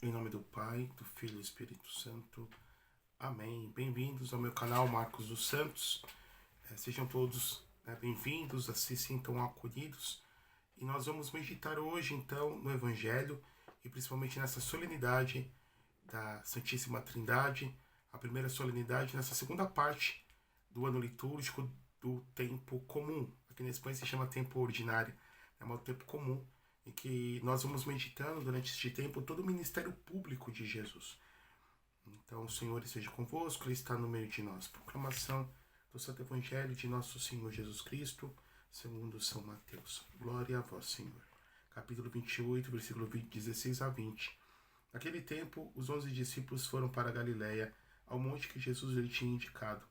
Em nome do Pai, do Filho e do Espírito Santo. Amém. Bem-vindos ao meu canal Marcos dos Santos. Sejam todos bem-vindos, se sintam acolhidos. E nós vamos meditar hoje, então, no Evangelho e principalmente nessa solenidade da Santíssima Trindade, a primeira solenidade nessa segunda parte do ano litúrgico do tempo comum. Aqui na Espanha se chama tempo ordinário, é um tempo comum, em que nós vamos meditando durante este tempo todo o ministério público de Jesus. Então, o Senhor esteja convosco, Ele está no meio de nós. Proclamação do Santo Evangelho de nosso Senhor Jesus Cristo, segundo São Mateus. Glória a vós, Senhor. Capítulo 28, versículo 16 a 20. Naquele tempo, os 11 discípulos foram para Galiléia, ao monte que Jesus lhe tinha indicado.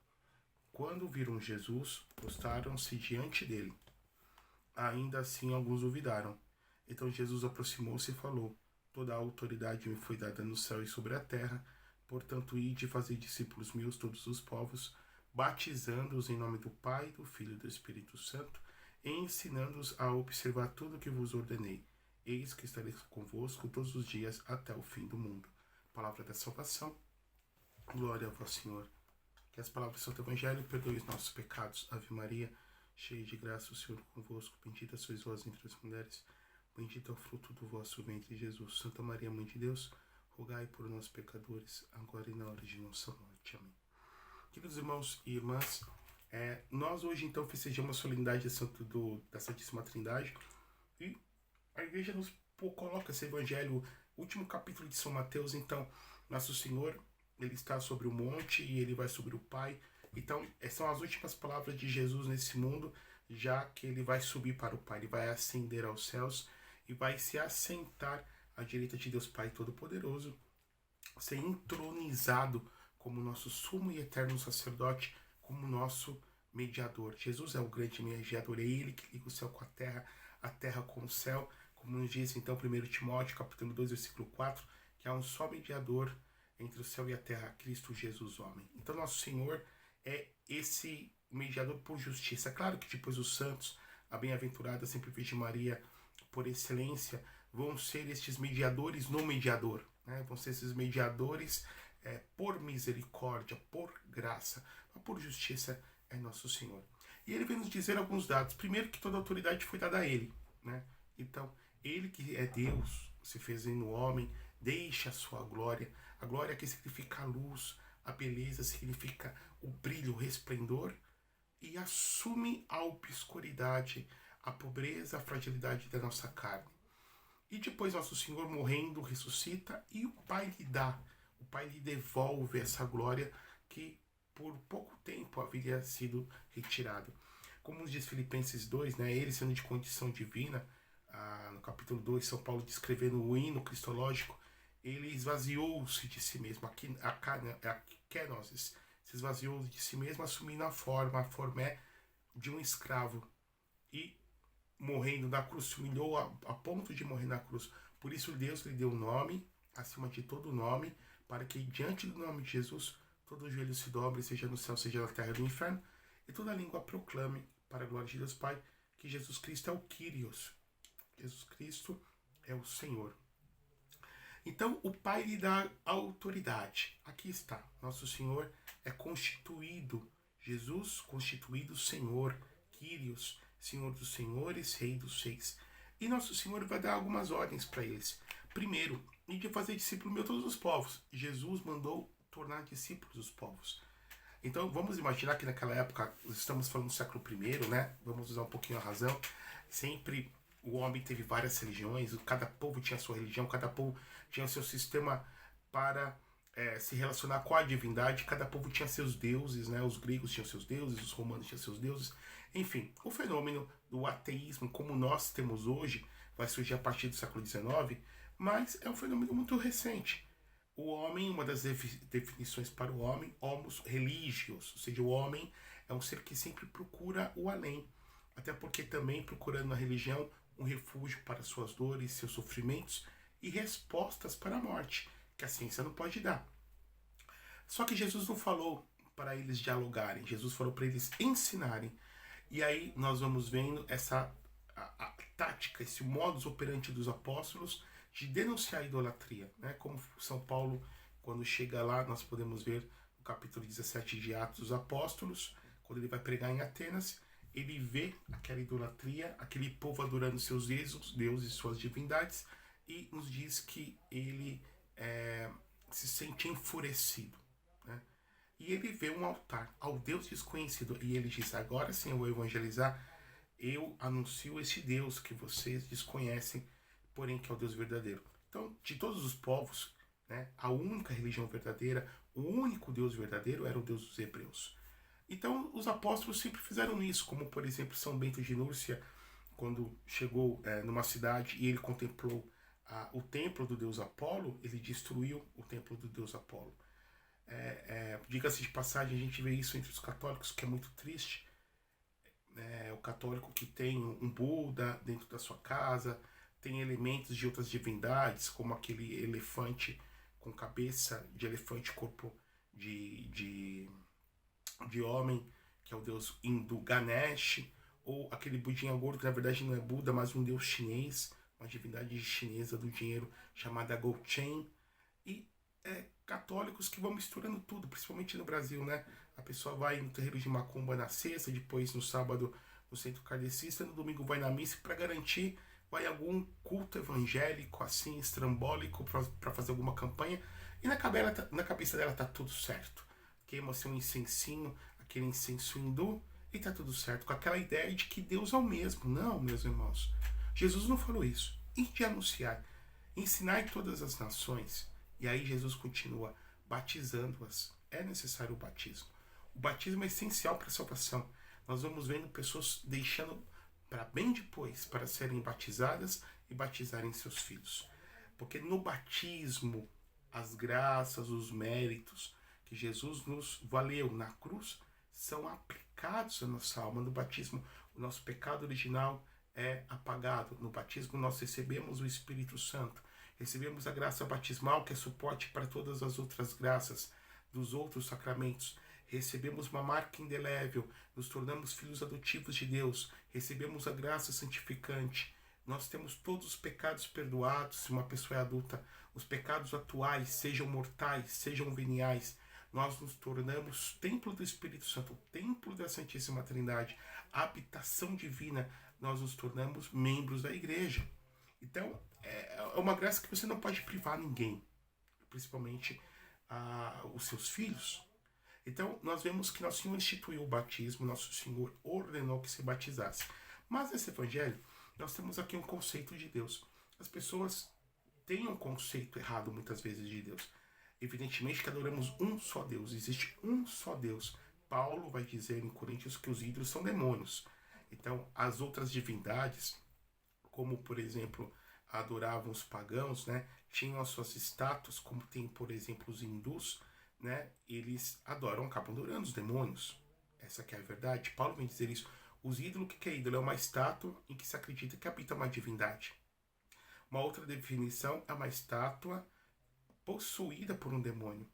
Quando viram Jesus, postaram-se diante dele. Ainda assim, alguns duvidaram. Então Jesus aproximou-se e falou: Toda a autoridade me foi dada no céu e sobre a terra, portanto, ide e fazei discípulos meus todos os povos, batizando-os em nome do Pai, do Filho e do Espírito Santo, e ensinando-os a observar tudo o que vos ordenei. Eis que estarei convosco todos os dias até o fim do mundo. Palavra da salvação. Glória a vós, Senhor. Que as palavras do Santo Evangelho perdoem os nossos pecados. Ave Maria, cheia de graça, o Senhor convosco. Bendita sois vós entre as mulheres. Bendito é o fruto do vosso ventre, Jesus. Santa Maria, Mãe de Deus, rogai por nós, pecadores, agora e na hora de nossa morte. Amém. Queridos irmãos e irmãs, nós hoje então festejamos a solenidade da Santíssima Trindade e a Igreja nos coloca esse Evangelho, último capítulo de São Mateus. Então, Nosso Senhor, Ele está sobre o monte e Ele vai sobre o Pai. Então, são as últimas palavras de Jesus nesse mundo, já que Ele vai subir para o Pai, Ele vai ascender aos céus e vai se assentar à direita de Deus Pai Todo-Poderoso, ser entronizado como nosso sumo e eterno sacerdote, como nosso mediador. Jesus é o grande mediador, é Ele que liga o céu com a terra com o céu, como nos diz então 1 Timóteo, capítulo 2, versículo 4, que há um só mediador entre o céu e a terra, Cristo Jesus, homem. Então nosso Senhor é esse mediador por justiça. Claro que depois os santos, a bem-aventurada sempre Virgem Maria, por excelência, vão ser estes mediadores no mediador, né? Vão ser esses mediadores por misericórdia, por graça, mas por justiça é nosso Senhor. E ele vem nos dizer alguns dados. Primeiro, que toda a autoridade foi dada a ele, né? Então, ele que é Deus, se fez no homem, deixa a sua glória. A glória que significa a luz, a beleza significa o brilho, o resplendor, e assume a obscuridade, a pobreza, a fragilidade da nossa carne. E depois nosso Senhor morrendo, ressuscita e o Pai lhe dá, o Pai lhe devolve essa glória que por pouco tempo havia sido retirada. Como nos diz Filipenses 2, né, ele sendo de condição divina, no capítulo 2, São Paulo descrevendo o hino cristológico, ele esvaziou-se de si mesmo, a kenosis, se esvaziou de si mesmo, assumindo a forma de um escravo, e morrendo na cruz, se humilhou a ponto de morrer na cruz. Por isso Deus lhe deu um nome, acima de todo nome, para que diante do nome de Jesus, todo joelho se dobre, seja no céu, seja na terra do inferno, e toda língua proclame, para a glória de Deus Pai, que Jesus Cristo é o Kyrios. Jesus Cristo é o Senhor. Então o Pai lhe dá autoridade. Aqui está, nosso Senhor é constituído, Jesus constituído Senhor, Kyrios, Senhor dos senhores, Rei dos reis. E nosso Senhor vai dar algumas ordens para eles. Primeiro, de fazer discípulo meu todos os povos. Jesus mandou tornar discípulos os povos. Então vamos imaginar que naquela época, estamos falando do século I, né? Vamos usar um pouquinho a razão. Sempre o homem teve várias religiões, cada povo tinha a sua religião, cada povo tinha o seu sistema para se relacionar com a divindade, cada povo tinha seus deuses, né? Os gregos tinham seus deuses, os romanos tinham seus deuses. Enfim, o fenômeno do ateísmo, como nós temos hoje, vai surgir a partir do século XIX, mas é um fenômeno muito recente. O homem, uma das definições para o homem, homus religios, ou seja, o homem é um ser que sempre procura o além, até porque também procurando na religião um refúgio para suas dores, seus sofrimentos e respostas para a morte, que a ciência não pode dar. Só que Jesus não falou para eles dialogarem, Jesus falou para eles ensinarem. E aí nós vamos vendo essa a tática, esse modus operandi dos apóstolos de denunciar a idolatria, né? Como São Paulo, quando chega lá, nós podemos ver no capítulo 17 de Atos dos Apóstolos, quando ele vai pregar em Atenas, ele vê aquela idolatria, aquele povo adorando seus deuses, suas divindades, e nos diz que ele se sente enfurecido, né? E ele vê um altar ao Deus desconhecido, e ele diz: agora sim eu vou evangelizar, eu anuncio esse Deus que vocês desconhecem, porém que é o Deus verdadeiro. Então, de todos os povos, né, a única religião verdadeira, o único Deus verdadeiro era o Deus dos hebreus. Então, os apóstolos sempre fizeram isso, como por exemplo São Bento de Núrcia, quando chegou numa cidade e ele contemplou o templo do deus Apolo, ele destruiu o templo do deus Apolo. Diga-se de passagem, a gente vê isso entre os católicos, que é muito triste. O católico que tem um Buda dentro da sua casa, tem elementos de outras divindades, como aquele elefante com cabeça de elefante, corpo de homem, que é o deus hindu Ganesh, ou aquele budinha gordo, que na verdade não é Buda, mas um deus chinês, uma divindade chinesa do dinheiro chamada Gochen. E católicos que vão misturando tudo, principalmente no Brasil, né? A pessoa vai no terreiro de macumba na sexta, depois no sábado no centro kardecista, no domingo vai na missa, para garantir vai a algum culto evangélico assim estrambólico para fazer alguma campanha, e na cabeça dela tá tudo certo. Queima-se um incensinho, aquele incenso hindu, e tá tudo certo, com aquela ideia de que Deus é o mesmo. Não, meus irmãos, Jesus não falou isso. E de anunciar, ensinar em todas as nações. E aí Jesus continua batizando-as. É necessário o batismo. O batismo é essencial para a salvação. Nós vamos vendo pessoas deixando para bem depois para serem batizadas e batizarem seus filhos. Porque no batismo, as graças, os méritos que Jesus nos valeu na cruz são aplicados à nossa alma. No batismo, o nosso pecado original é apagado. No batismo, nós recebemos o Espírito Santo. Recebemos a graça batismal, que é suporte para todas as outras graças dos outros sacramentos. Recebemos uma marca indelével, nos tornamos filhos adotivos de Deus. Recebemos a graça santificante. Nós temos todos os pecados perdoados, se uma pessoa é adulta. Os pecados atuais, sejam mortais, sejam veniais. Nós nos tornamos templo do Espírito Santo, templo da Santíssima Trindade, habitação divina. Nós nos tornamos membros da igreja. Então, é uma graça que você não pode privar ninguém, principalmente os seus filhos. Então, nós vemos que Nosso Senhor instituiu o batismo, Nosso Senhor ordenou que se batizasse. Mas nesse evangelho, nós temos aqui um conceito de Deus. As pessoas têm um conceito errado muitas vezes de Deus. Evidentemente que adoramos um só Deus, existe um só Deus. Paulo vai dizer em Coríntios que os ídolos são demônios. Então, as outras divindades, como por exemplo adoravam os pagãos, né, tinham as suas estátuas, como tem por exemplo os hindus, né, eles acabam adorando os demônios. Essa que é a verdade. Paulo vem dizer isso. Os ídolos, o que é ídolo? É uma estátua em que se acredita que habita uma divindade. Uma outra definição é uma estátua possuída por um demônio.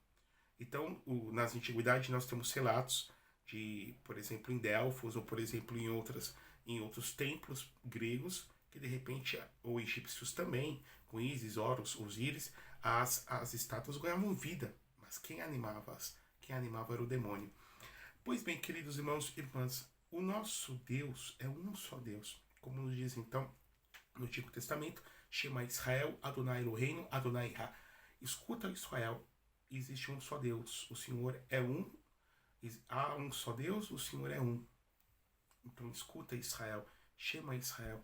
Então, nas antiguidades nós temos relatos de, por exemplo, em Delfos, ou por exemplo em outros templos gregos, que de repente, ou egípcios também, com Ísis, Horus, Osíris, as estátuas ganhavam vida. Mas quem animava-as? Quem animava era o demônio. Pois bem, queridos irmãos e irmãs, o nosso Deus é um só Deus. Como nos diz então no Antigo Testamento, Shema Israel, Adonai Eloheinu, Adonai Ha. Escuta, Israel, existe um só Deus, o Senhor é um. Há um só Deus, o Senhor é um. Então escuta, Israel, Shema Israel,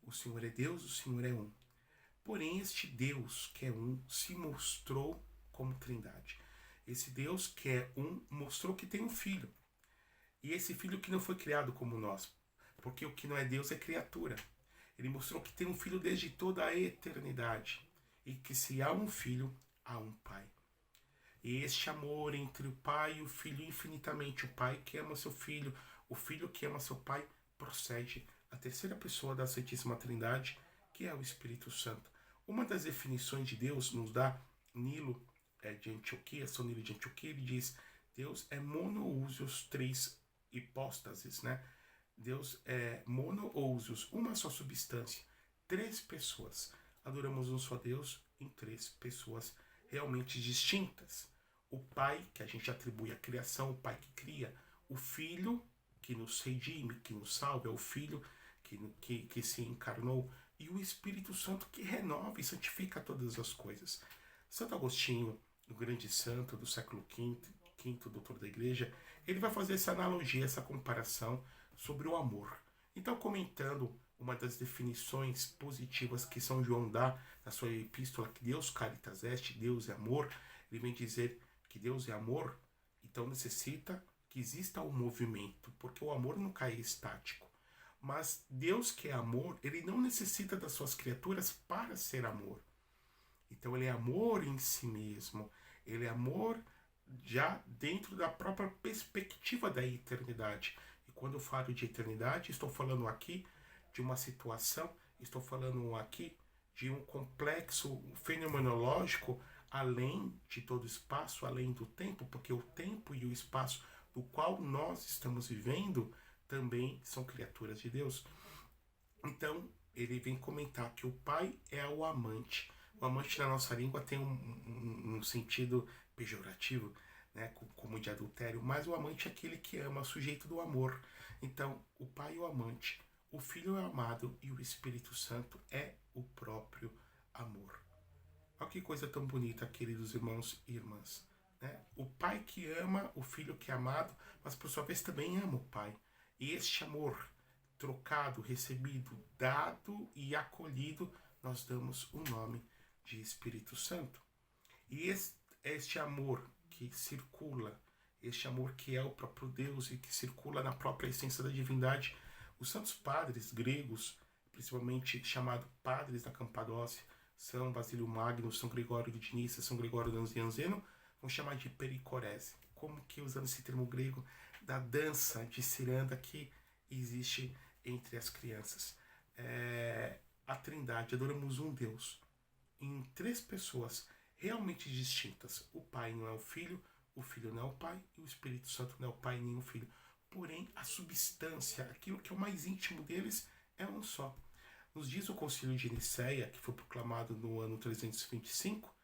o Senhor é Deus, o Senhor é um. Porém, este Deus que é um se mostrou como Trindade. Esse Deus que é um mostrou que tem um filho. E esse filho que não foi criado como nós, porque o que não é Deus é criatura. Ele mostrou que tem um filho desde toda a eternidade. E que se há um filho, há um pai. E este amor entre o pai e o filho infinitamente, o pai que ama seu filho, o filho que ama seu pai, procede a terceira pessoa da Santíssima Trindade, que é o Espírito Santo. Uma das definições de Deus nos dá Nilo de Antioquia, São Nilo de Antioquia, ele diz: Deus é monoúsios, três hipóstases, né? Deus é monoúsios, uma só substância, três pessoas. adoramos um só Deus em três pessoas realmente distintas. O Pai, que a gente atribui à criação, o Pai que cria, o Filho, que nos redime, que nos salva, é o Filho que se encarnou, e o Espírito Santo que renova e santifica todas as coisas. Santo Agostinho, o grande santo do século V, doutor da igreja, ele vai fazer essa analogia, essa comparação sobre o amor. Então, comentando uma das definições positivas que São João dá na sua epístola, que Deus caritas est, Deus é amor, ele vem dizer que Deus é amor, então necessita que exista um movimento, porque o amor nunca é estático. Mas Deus, que é amor, ele não necessita das suas criaturas para ser amor. Então ele é amor em si mesmo, ele é amor já dentro da própria perspectiva da eternidade. E quando eu falo de eternidade, estou falando aqui de uma situação, estou falando aqui de um complexo fenomenológico além de todo espaço, além do tempo, porque o tempo e o espaço do qual nós estamos vivendo também são criaturas de Deus. Então, ele vem comentar que o pai é o amante. O amante na nossa língua tem um sentido pejorativo, né, como de adultério, mas o amante é aquele que ama, o sujeito do amor. Então, o pai é o amante, o filho é o amado e o Espírito Santo é o próprio amor. Olha que coisa tão bonita, queridos irmãos e irmãs. Né? O pai que ama, o filho que é amado, mas por sua vez também ama o pai. E este amor trocado, recebido, dado e acolhido, nós damos o nome de Espírito Santo. E este amor que circula, este amor que é o próprio Deus e que circula na própria essência da divindade, os santos padres gregos, principalmente chamados padres da Campadócia, São Basílio Magno, São Gregório de Nissa, São Gregório Nazianzeno, vão chamar de pericorese, como que usando esse termo grego da dança de ciranda que existe entre as crianças. A Trindade, adoramos um Deus em três pessoas realmente distintas. O Pai não é o Filho não é o Pai e o Espírito Santo não é o Pai nem o Filho. Porém, a substância, aquilo que é o mais íntimo deles, é um só. Nos diz o Concílio de Nicéia, que foi proclamado no ano 325,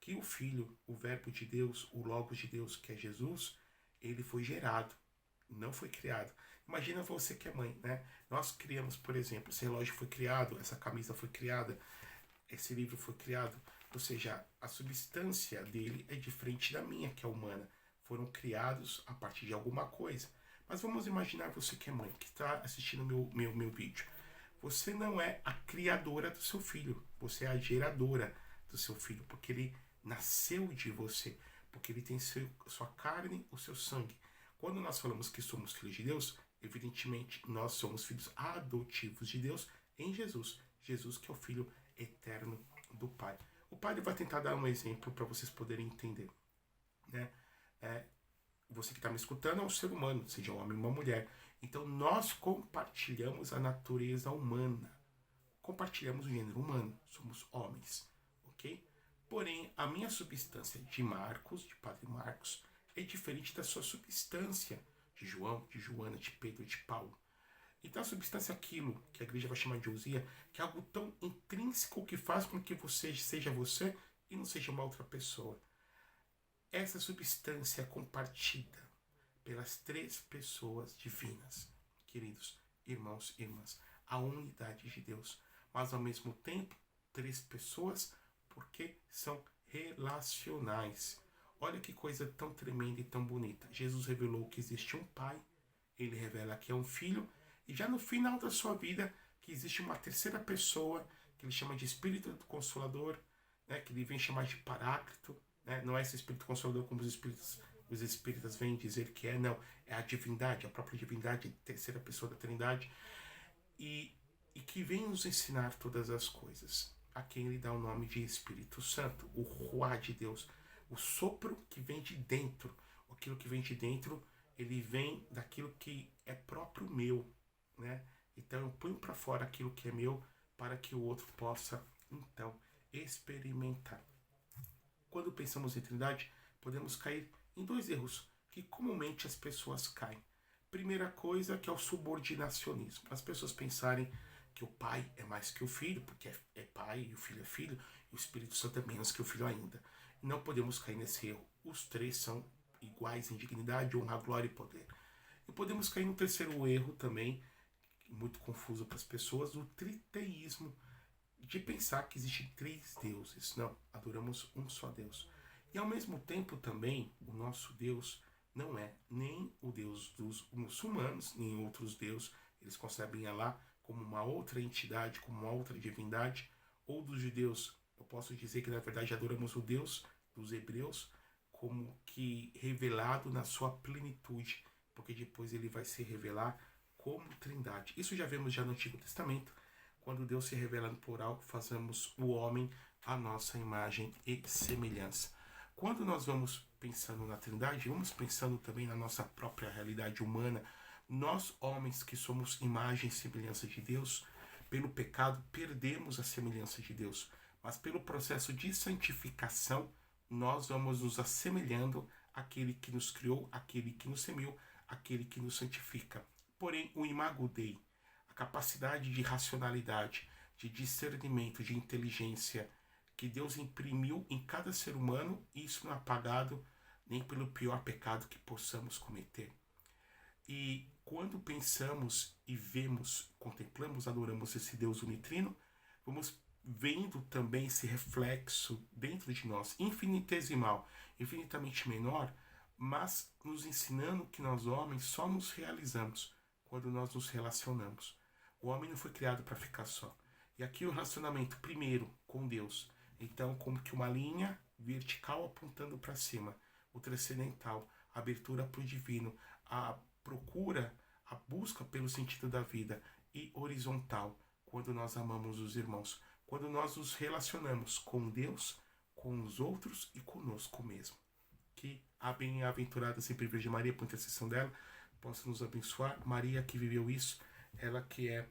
que o Filho, o Verbo de Deus, o Logos de Deus, que é Jesus, ele foi gerado, não foi criado. Imagina você que é mãe, né? Nós criamos, por exemplo, esse relógio foi criado, essa camisa foi criada, esse livro foi criado. Ou seja, a substância dele é diferente da minha, que é humana. Foram criados a partir de alguma coisa. Mas vamos imaginar você que é mãe, que está assistindo meu vídeo. Você não é a criadora do seu filho, você é a geradora do seu filho, porque ele nasceu de você, porque ele tem sua carne, o seu sangue. Quando nós falamos que somos filhos de Deus, evidentemente nós somos filhos adotivos de Deus em Jesus. Jesus que é o Filho eterno do Pai. O Pai vai tentar dar um exemplo para vocês poderem entender. Né? Você que está me escutando é um ser humano, seja um homem ou uma mulher. Então nós compartilhamos a natureza humana. Compartilhamos o gênero humano. Somos homens. Ok? Porém, a minha substância de Marcos, de Padre Marcos, é diferente da sua substância de João, de Joana, de Pedro, de Paulo. Então a substância é aquilo que a igreja vai chamar de ousia, que é algo tão intrínseco que faz com que você seja você e não seja uma outra pessoa. Essa substância é compartida pelas três pessoas divinas, queridos irmãos e irmãs, a unidade de Deus, mas ao mesmo tempo três pessoas porque são relacionais. Olha que coisa tão tremenda e tão bonita. Jesus revelou que existe um Pai, ele revela que é um Filho, e já no final da sua vida que existe uma terceira pessoa, que ele chama de Espírito Consolador, né, que ele vem chamar de Paráclito, né, não é esse Espírito Consolador como os espíritas vêm dizer que é, não, é a divindade, a própria divindade, a terceira pessoa da Trindade, e que vem nos ensinar todas as coisas, a quem ele dá o nome de Espírito Santo, o Ruá de Deus, o sopro que vem de dentro. Aquilo que vem de dentro, ele vem daquilo que é próprio meu, né? Então eu ponho para fora aquilo que é meu para que o outro possa, então, experimentar. Quando pensamos em Trindade, podemos cair em dois erros que comumente as pessoas caem. Primeira coisa que é o subordinacionismo. As pessoas pensarem que o Pai é mais que o Filho, porque é Pai e o Filho é Filho, e o Espírito Santo é menos que o Filho ainda. Não podemos cair nesse erro. Os três são iguais em dignidade, honra, glória e poder. E podemos cair no terceiro erro também, muito confuso para as pessoas, o triteísmo, de pensar que existem três deuses. Não, adoramos um só Deus. E ao mesmo tempo também, o nosso Deus não é nem o Deus dos muçulmanos, nem outros deuses. Eles concebem Alá como uma outra entidade, como uma outra divindade, ou dos judeus. Eu posso dizer que na verdade adoramos o Deus dos hebreus como que revelado na sua plenitude, porque depois ele vai se revelar como trindade. Isso já vemos já no Antigo Testamento, quando Deus se revela no plural, fazemos o homem à nossa imagem e semelhança. Quando nós vamos pensando na trindade, vamos pensando também na nossa própria realidade humana. Nós, homens que somos imagem e semelhança de Deus, pelo pecado perdemos a semelhança de Deus, mas pelo processo de santificação, nós vamos nos assemelhando àquele que nos criou, àquele que nos semeou, àquele que nos santifica. Porém, o imago Dei, a capacidade de racionalidade, de discernimento, de inteligência que Deus imprimiu em cada ser humano, isso não é apagado nem pelo pior pecado que possamos cometer. E quando pensamos e vemos, contemplamos, adoramos esse Deus unitrino, vamos vendo também esse reflexo dentro de nós, infinitesimal, infinitamente menor, mas nos ensinando que nós homens só nos realizamos quando nós nos relacionamos. O homem não foi criado para ficar só. E aqui o relacionamento, primeiro, com Deus. Então, como que uma linha vertical apontando para cima. O transcendental, a abertura para o divino, a procura, a busca pelo sentido da vida. E horizontal, quando nós amamos os irmãos. Quando nós nos relacionamos com Deus, com os outros e conosco mesmo. Que a bem-aventurada sempre Virgem Maria, por intercessão dela, possa nos abençoar. Maria que viveu isso, ela que é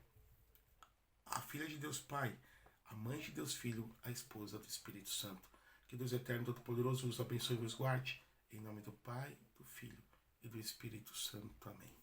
a filha de Deus Pai, a mãe de Deus Filho, a esposa do Espírito Santo. Que Deus Eterno Todo-Poderoso nos abençoe e nos guarde. Em nome do Pai, do Filho e do Espírito Santo. Amém.